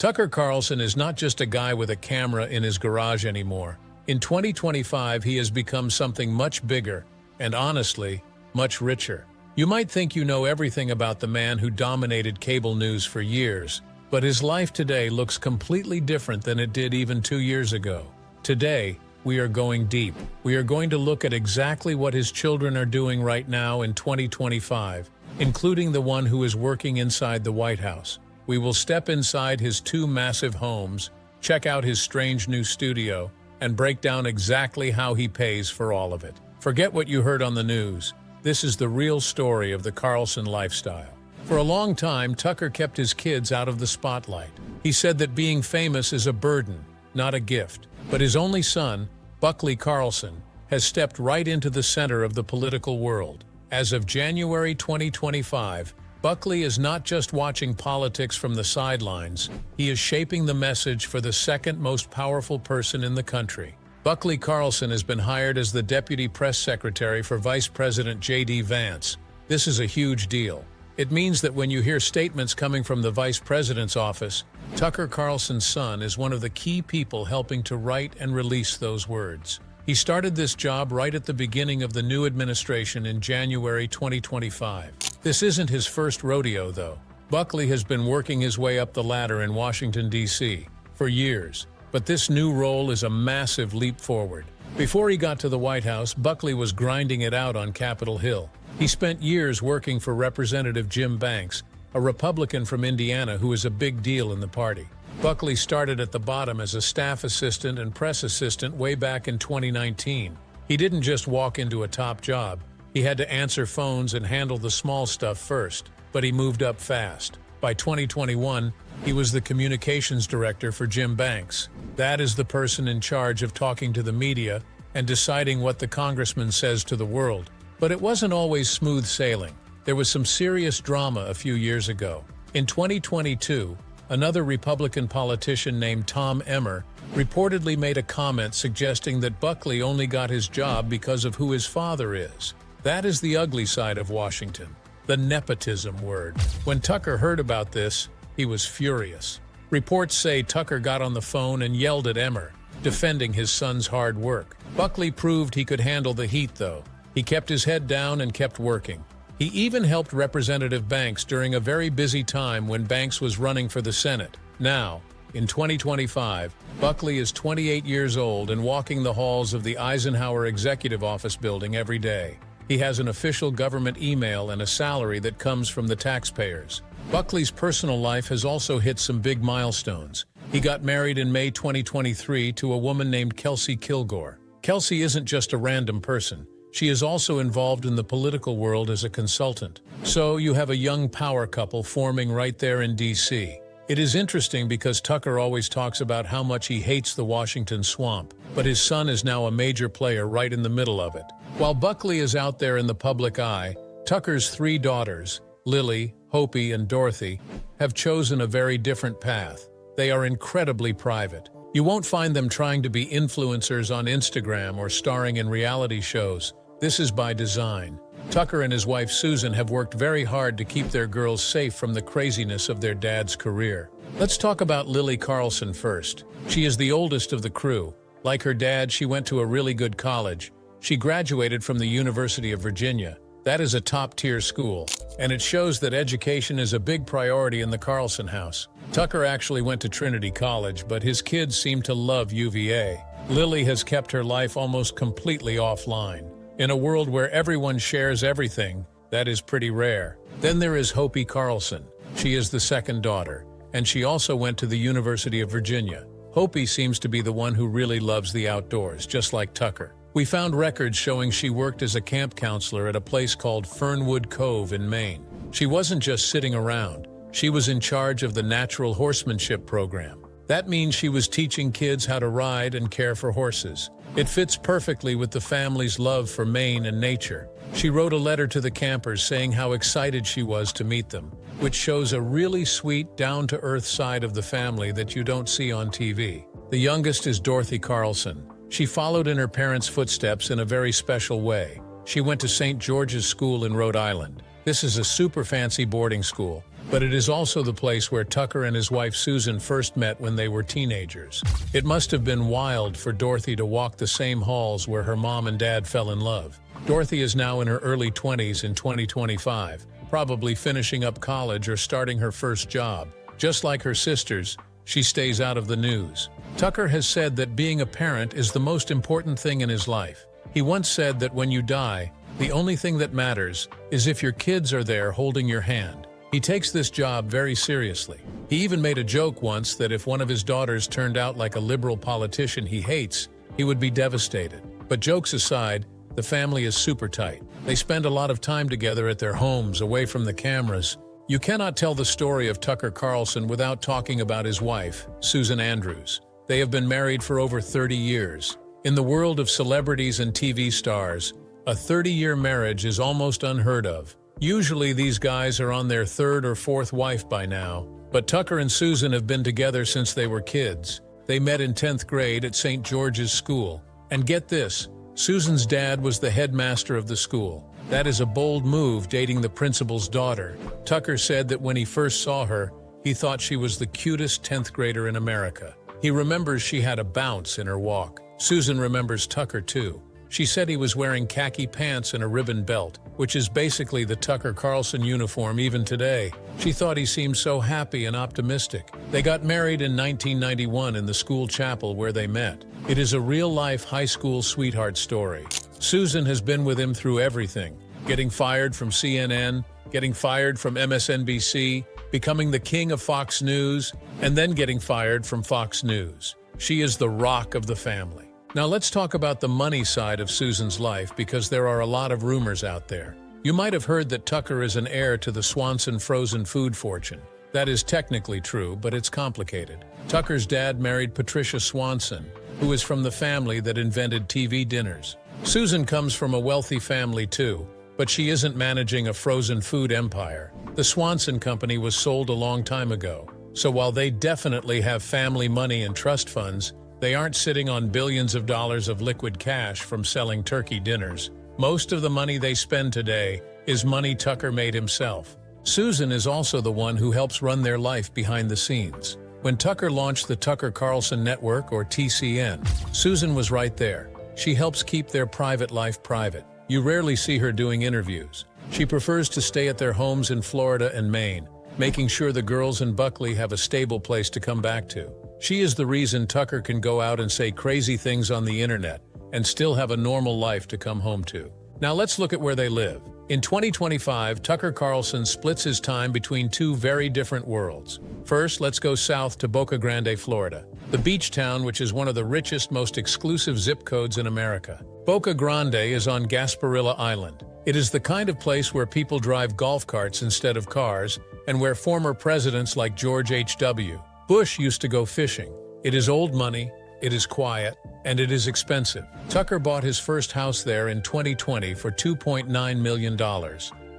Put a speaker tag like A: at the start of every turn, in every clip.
A: Tucker Carlson is not just a guy with a camera in his garage anymore. In 2025, he has become something much bigger and, honestly, much richer. You might think you know everything about the man who dominated cable news for years, but his life today looks completely different than it did even 2 years ago. Today, we are going deep. We are going to look at exactly what his children are doing right now in 2025, including the one who is working inside the White House. We will step inside his 2 massive homes, check out his strange new studio, and break down exactly how he pays for all of it. Forget what you heard on the news. This is the real story of the Carlson lifestyle. For a long time, Tucker kept his kids out of the spotlight. He said that being famous is a burden, not a gift. But his only son, Buckley Carlson, has stepped right into the center of the political world. As of January 2025, Buckley is not just watching politics from the sidelines, he is shaping the message for the second most powerful person in the country. Buckley Carlson has been hired as the Deputy Press Secretary for Vice President J.D. Vance. This is a huge deal. It means that when you hear statements coming from the Vice President's office, Tucker Carlson's son is one of the key people helping to write and release those words. He started this job right at the beginning of the new administration in January 2025. This isn't his first rodeo, though. Buckley has been working his way up the ladder in Washington, D.C. for years, but this new role is a massive leap forward. Before he got to the White House, Buckley was grinding it out on Capitol Hill. He spent years working for Representative Jim Banks, a Republican from Indiana who is a big deal in the party. Buckley started at the bottom as a staff assistant and press assistant way back in 2019. He didn't just walk into a top job. He had to answer phones and handle the small stuff first, but he moved up fast. By 2021, he was the communications director for Jim Banks. That is the person in charge of talking to the media and deciding what the congressman says to the world. But it wasn't always smooth sailing. There was some serious drama a few years ago. In 2022, another Republican politician named Tom Emmer reportedly made a comment suggesting that Buckley only got his job because of who his father is. That is the ugly side of Washington, the nepotism word. When Tucker heard about this, he was furious. Reports say Tucker got on the phone and yelled at Emmer, defending his son's hard work. Buckley proved he could handle the heat, though. He kept his head down and kept working. He even helped Representative Banks during a very busy time when Banks was running for the Senate. Now, in 2025, Buckley is 28 years old and walking the halls of the Eisenhower Executive Office building every day. He has an official government email and a salary that comes from the taxpayers. Buckley's personal life has also hit some big milestones. He got married in May 2023 to a woman named Kelsey Kilgore. Kelsey isn't just a random person. She is also involved in the political world as a consultant. So you have a young power couple forming right there in D.C. It is interesting because Tucker always talks about how much he hates the Washington swamp, but his son is now a major player right in the middle of it. While Buckley is out there in the public eye, Tucker's 3 daughters, Lily, Hopi, and Dorothy, have chosen a very different path. They are incredibly private. You won't find them trying to be influencers on Instagram or starring in reality shows. This is by design. Tucker and his wife Susan have worked very hard to keep their girls safe from the craziness of their dad's career. Let's talk about Lily Carlson first. She is the oldest of the crew. Like her dad, she went to a really good college. She graduated from the University of Virginia. That is a top-tier school, and it shows that education is a big priority in the Carlson house. Tucker actually went to Trinity College, but his kids seem to love UVA. Lily has kept her life almost completely offline. In a world where everyone shares everything, that is pretty rare. Then there is Hopi Carlson. She is the second daughter, and she also went to the University of Virginia. Hopi seems to be the one who really loves the outdoors, just like Tucker. We found records showing she worked as a camp counselor at a place called Fernwood Cove in Maine. She wasn't just sitting around. She was in charge of the natural horsemanship program. That means she was teaching kids how to ride and care for horses. It fits perfectly with the family's love for Maine and nature. She wrote a letter to the campers saying how excited she was to meet them, which shows a really sweet, down-to-earth side of the family that you don't see on TV. The youngest is Dorothy Carlson. She followed in her parents' footsteps in a very special way. She went to St. George's School in Rhode Island. This is a super fancy boarding school. but it is also the place where Tucker and his wife Susan first met when they were teenagers. It must have been wild for Dorothy to walk the same halls where her mom and dad fell in love. Dorothy is now in her early 20s in 2025, probably finishing up college or starting her first job. Just like her sisters, she stays out of the news. Tucker has said that being a parent is the most important thing in his life. He once said that when you die, the only thing that matters is if your kids are there holding your hand. He takes this job very seriously. He even made a joke once that if one of his daughters turned out like a liberal politician he hates, he would be devastated. But jokes aside, the family is super tight. They spend a lot of time together at their homes, away from the cameras. You cannot tell the story of Tucker Carlson without talking about his wife, Susan Andrews. They have been married for over 30 years. In the world of celebrities and TV stars, a 30-year marriage is almost unheard of. Usually these guys are on their third or fourth wife by now, but Tucker and Susan have been together since they were kids. They met in 10th grade at St. George's School. And get this, Susan's dad was the headmaster of the school. That is a bold move, dating the principal's daughter. Tucker said that when he first saw her, he thought she was the cutest 10th grader in America. He remembers she had a bounce in her walk. Susan remembers Tucker too. She said he was wearing khaki pants and a ribbon belt, which is basically the Tucker Carlson uniform even today. She thought he seemed so happy and optimistic. They got married in 1991 in the school chapel where they met. It is a real-life high school sweetheart story. Susan has been with him through everything, getting fired from CNN, getting fired from MSNBC, becoming the king of Fox News, and then getting fired from Fox News. She is the rock of the family. Now let's talk about the money side of Susan's life, because there are a lot of rumors out there. You might have heard that Tucker is an heir to the Swanson frozen food fortune. That is technically true, but it's complicated. Tucker's dad married Patricia Swanson, who is from the family that invented TV dinners. Susan comes from a wealthy family too, but she isn't managing a frozen food empire. The Swanson Company was sold a long time ago, so while they definitely have family money and trust funds, they aren't sitting on billions of dollars of liquid cash from selling turkey dinners. Most of the money they spend today is money Tucker made himself. Susan is also the one who helps run their life behind the scenes. When Tucker launched the Tucker Carlson Network, or TCN, Susan was right there. She helps keep their private life private. You rarely see her doing interviews. She prefers to stay at their homes in Florida and Maine, making sure the girls in Buckley have a stable place to come back to. She is the reason Tucker can go out and say crazy things on the internet and still have a normal life to come home to. Now let's look at where they live. In 2025, Tucker Carlson splits his time between two very different worlds. First, let's go south to Boca Grande, Florida, the beach town which is one of the richest, most exclusive zip codes in America. Boca Grande is on Gasparilla Island. It is the kind of place where people drive golf carts instead of cars, and where former presidents like George H.W. Bush used to go fishing. It is old money, it is quiet, and it is expensive. Tucker bought his first house there in 2020 for $2.9 million.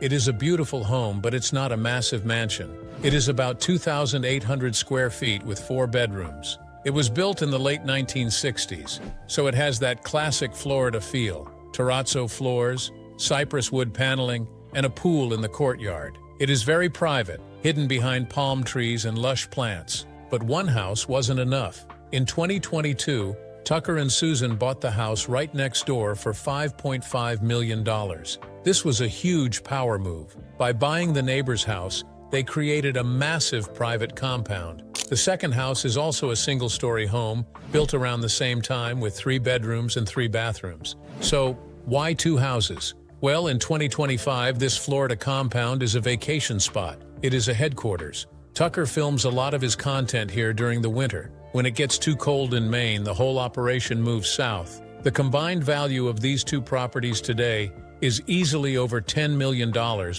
A: It is a beautiful home, but it's not a massive mansion. It is about 2,800 square feet with 4 bedrooms. It was built in the late 1960s, so it has that classic Florida feel. Terrazzo floors, cypress wood paneling, and a pool in the courtyard. It is very private, hidden behind palm trees and lush plants. But one house wasn't enough. In 2022, Tucker and Susan bought the house right next door for $5.5 million. This was a huge power move. By buying the neighbor's house, they created a massive private compound. The second house is also a single-story home, built around the same time with 3 bedrooms and 3 bathrooms. So, why 2 houses? Well, in 2025, this Florida compound is a vacation spot. It is a headquarters. Tucker films a lot of his content here during the winter. When it gets too cold in Maine, the whole operation moves south. The combined value of these 2 properties today is easily over $10 million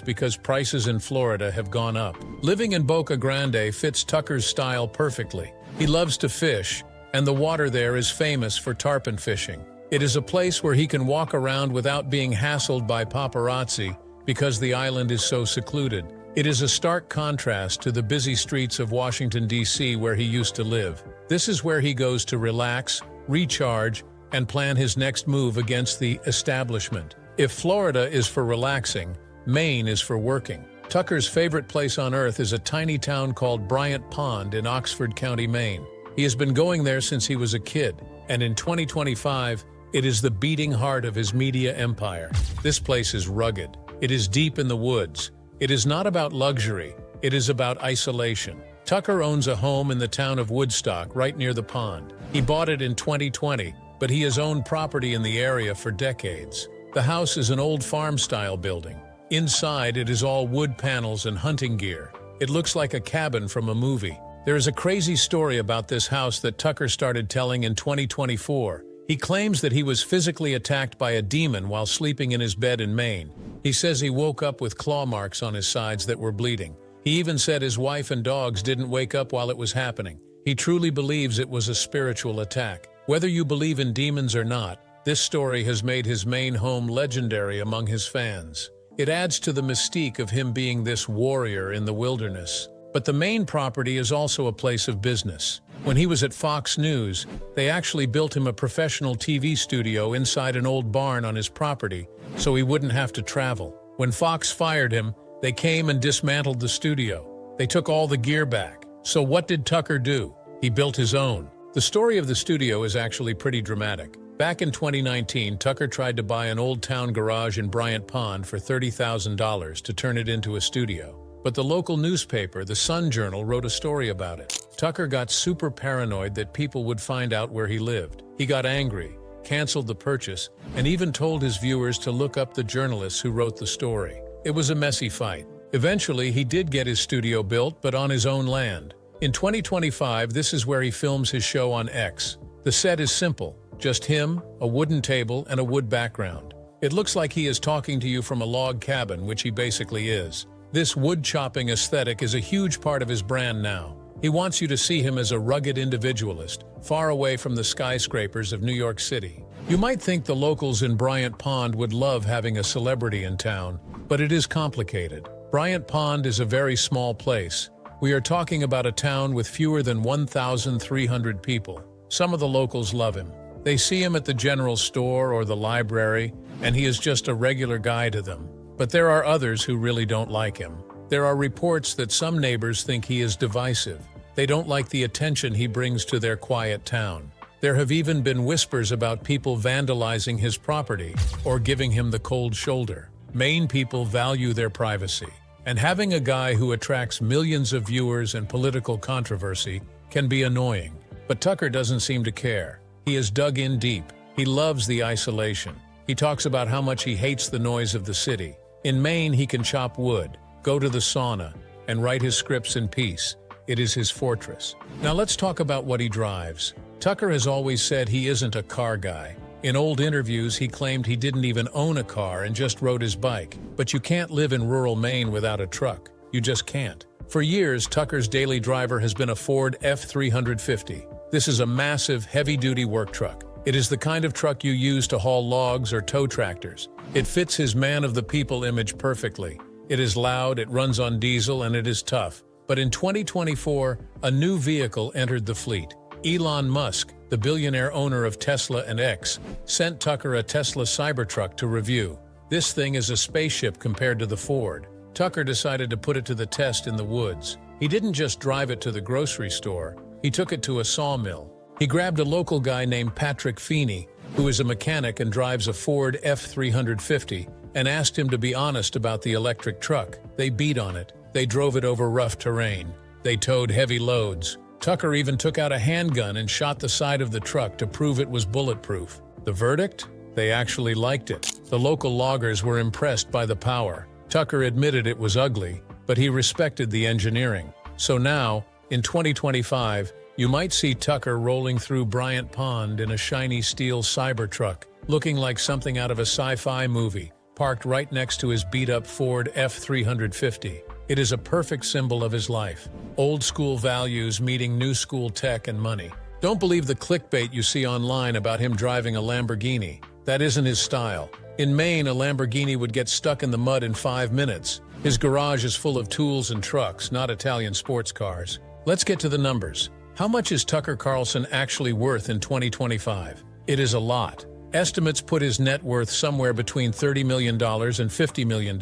A: because prices in Florida have gone up. Living in Boca Grande fits Tucker's style perfectly. He loves to fish, and the water there is famous for tarpon fishing. It is a place where he can walk around without being hassled by paparazzi because the island is so secluded. It is a stark contrast to the busy streets of Washington, D.C., where he used to live. This is where he goes to relax, recharge, and plan his next move against the establishment. If Florida is for relaxing, Maine is for working. Tucker's favorite place on earth is a tiny town called Bryant Pond in Oxford County, Maine. He has been going there since he was a kid, and in 2025, it is the beating heart of his media empire. This place is rugged. It is deep in the woods. It is not about luxury. It is about isolation. Tucker owns a home in the town of Woodstock, right near the pond. He bought it in 2020, but he has owned property in the area for decades. The house is an old farm-style building. Inside, it is all wood panels and hunting gear. It looks like a cabin from a movie. There is a crazy story about this house that Tucker started telling in 2024. He claims that he was physically attacked by a demon while sleeping in his bed in Maine. He says he woke up with claw marks on his sides that were bleeding. He even said his wife and dogs didn't wake up while it was happening. He truly believes it was a spiritual attack. Whether you believe in demons or not, this story has made his Maine home legendary among his fans. It adds to the mystique of him being this warrior in the wilderness. But the Maine property is also a place of business. When he was at Fox News, they actually built him a professional TV studio inside an old barn on his property, so he wouldn't have to travel. When Fox fired him, they came and dismantled the studio. They took all the gear back. So what did Tucker do? He built his own. The story of the studio is actually pretty dramatic. Back in 2019, Tucker tried to buy an old town garage in Bryant Pond for $30,000 to turn it into a studio. But the local newspaper, the Sun Journal, wrote a story about it. Tucker got super paranoid that people would find out where he lived. He got angry, canceled the purchase, and even told his viewers to look up the journalists who wrote the story. It was a messy fight. Eventually, he did get his studio built, but on his own land. In 2025, this is where he films his show on X. The set is simple, just him, a wooden table, and a wood background. It looks like he is talking to you from a log cabin, which he basically is. This wood-chopping aesthetic is a huge part of his brand now. He wants you to see him as a rugged individualist, far away from the skyscrapers of New York City. You might think the locals in Bryant Pond would love having a celebrity in town, but it is complicated. Bryant Pond is a very small place. We are talking about a town with fewer than 1,300 people. Some of the locals love him. They see him at the general store or the library, and he is just a regular guy to them. But there are others who really don't like him. There are reports that some neighbors think he is divisive. They don't like the attention he brings to their quiet town. There have even been whispers about people vandalizing his property or giving him the cold shoulder. Maine people value their privacy, and having a guy who attracts millions of viewers and political controversy can be annoying. But Tucker doesn't seem to care. He has dug in deep. He loves the isolation. He talks about how much he hates the noise of the city. In Maine, he can chop wood, go to the sauna, and write his scripts in peace. It is his fortress. Now let's talk about what he drives. Tucker has always said he isn't a car guy. In old interviews, he claimed he didn't even own a car and just rode his bike. But you can't live in rural Maine without a truck. You just can't. For years, Tucker's daily driver has been a Ford F-350. This is a massive, heavy-duty work truck. It is the kind of truck you use to haul logs or tow tractors. It fits his man-of-the-people image perfectly. It is loud, it runs on diesel, and it is tough. But in 2024, a new vehicle entered the fleet. Elon Musk, the billionaire owner of Tesla and X, sent Tucker a Tesla Cybertruck to review. This thing is a spaceship compared to the Ford. Tucker decided to put it to the test in the woods. He didn't just drive it to the grocery store. He took it to a sawmill. He grabbed a local guy named Patrick Feeney, who is a mechanic and drives a Ford F-350, and asked him to be honest about the electric truck. They beat on it. They drove it over rough terrain. They towed heavy loads. Tucker even took out a handgun and shot the side of the truck to prove it was bulletproof. The verdict? They actually liked it. The local loggers were impressed by the power. Tucker admitted it was ugly, but he respected the engineering. So now, in 2025, you might see Tucker rolling through Bryant Pond in a shiny steel Cybertruck, looking like something out of a sci-fi movie, parked right next to his beat-up Ford F-350. It is a perfect symbol of his life. Old-school values meeting new-school tech and money. Don't believe the clickbait you see online about him driving a Lamborghini. That isn't his style. In Maine, a Lamborghini would get stuck in the mud in 5 minutes. His garage is full of tools and trucks, not Italian sports cars. Let's get to the numbers. How much is Tucker Carlson actually worth in 2025? It is a lot. Estimates put his net worth somewhere between $30 million and $50 million.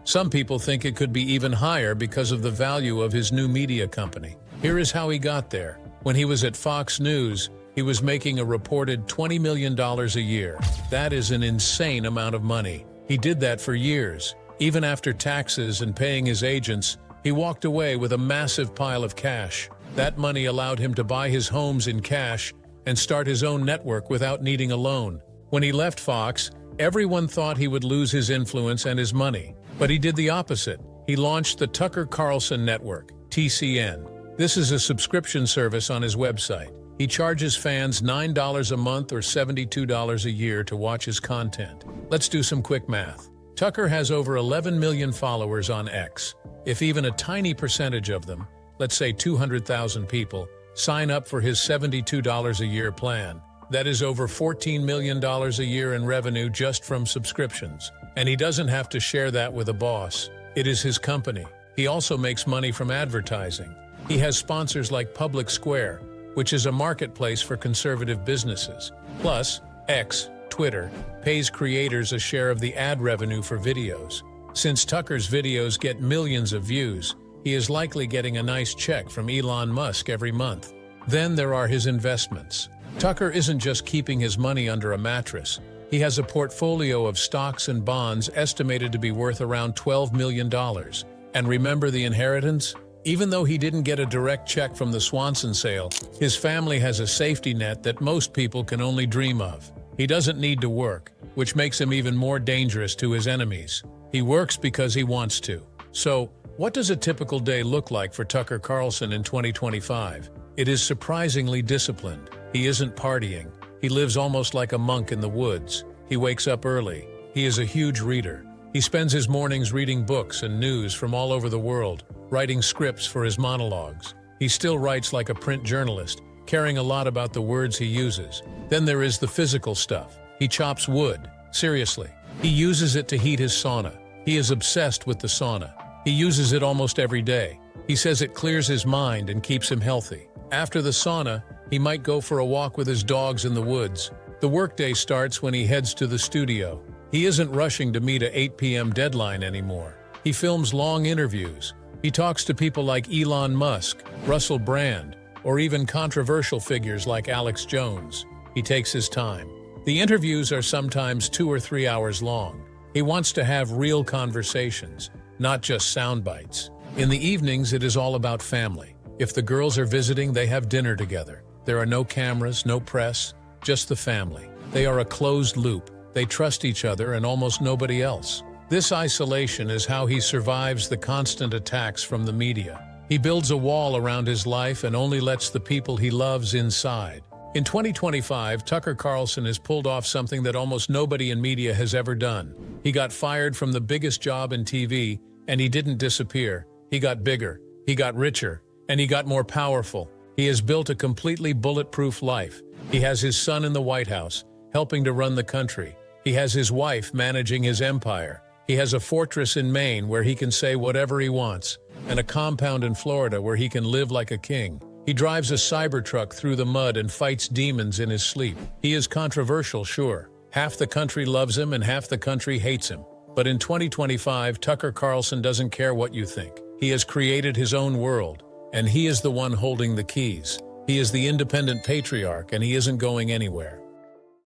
A: Some people think it could be even higher because of the value of his new media company. Here is how he got there. When he was at Fox News, he was making a reported $20 million a year. That is an insane amount of money. He did that for years. Even after taxes and paying his agents, he walked away with a massive pile of cash. That money allowed him to buy his homes in cash and start his own network without needing a loan. When he left Fox, everyone thought he would lose his influence and his money. But he did the opposite. He launched the Tucker Carlson Network, TCN. This is a subscription service on his website. He charges fans $9 a month or $72 a year to watch his content. Let's do some quick math. Tucker has over 11 million followers on X. If even a tiny percentage of them, let's say 200,000 people, sign up for his $72 a year plan, that is over $14 million a year in revenue just from subscriptions. And he doesn't have to share that with a boss. It is his company. He also makes money from advertising. He has sponsors like Public Square, which is a marketplace for conservative businesses. Plus, X, Twitter, pays creators a share of the ad revenue for videos. Since Tucker's videos get millions of views, he is likely getting a nice check from Elon Musk every month. Then there are his investments. Tucker isn't just keeping his money under a mattress. He has a portfolio of stocks and bonds estimated to be worth around $12 million. And remember the inheritance? Even though he didn't get a direct check from the Swanson sale, his family has a safety net that most people can only dream of. He doesn't need to work, which makes him even more dangerous to his enemies. He works because he wants to. So, what does a typical day look like for Tucker Carlson in 2025? It is surprisingly disciplined. He isn't partying. He lives almost like a monk in the woods. He wakes up early. He is a huge reader. He spends his mornings reading books and news from all over the world, writing scripts for his monologues. He still writes like a print journalist, caring a lot about the words he uses. Then there is the physical stuff. He chops wood. Seriously. He uses it to heat his sauna. He is obsessed with the sauna. He uses it almost every day. He says it clears his mind and keeps him healthy. After the sauna, he might go for a walk with his dogs in the woods. The workday starts when he heads to the studio. He isn't rushing to meet a 8 p.m. deadline anymore. He films long interviews. He talks to people like Elon Musk, Russell Brand, or even controversial figures like Alex Jones. He takes his time. The interviews are sometimes 2 or 3 hours long. He wants to have real conversations, not just sound bites. In the evenings, it is all about family. If the girls are visiting, they have dinner together. There are no cameras, no press, just the family. They are a closed loop. They trust each other and almost nobody else. This isolation is how he survives the constant attacks from the media. He builds a wall around his life and only lets the people he loves inside. In 2025, Tucker Carlson has pulled off something that almost nobody in media has ever done. He got fired from the biggest job in TV, and he didn't disappear. He got bigger, he got richer, and he got more powerful. He has built a completely bulletproof life. He has his son in the White House, helping to run the country. He has his wife managing his empire. He has a fortress in Maine where he can say whatever he wants, and a compound in Florida where he can live like a king. He drives a Cybertruck through the mud and fights demons in his sleep. He is controversial, sure. Half the country loves him and half the country hates him. But in 2025, Tucker Carlson doesn't care what you think. He has created his own world, and he is the one holding the keys. He is the independent patriarch, and he isn't going anywhere.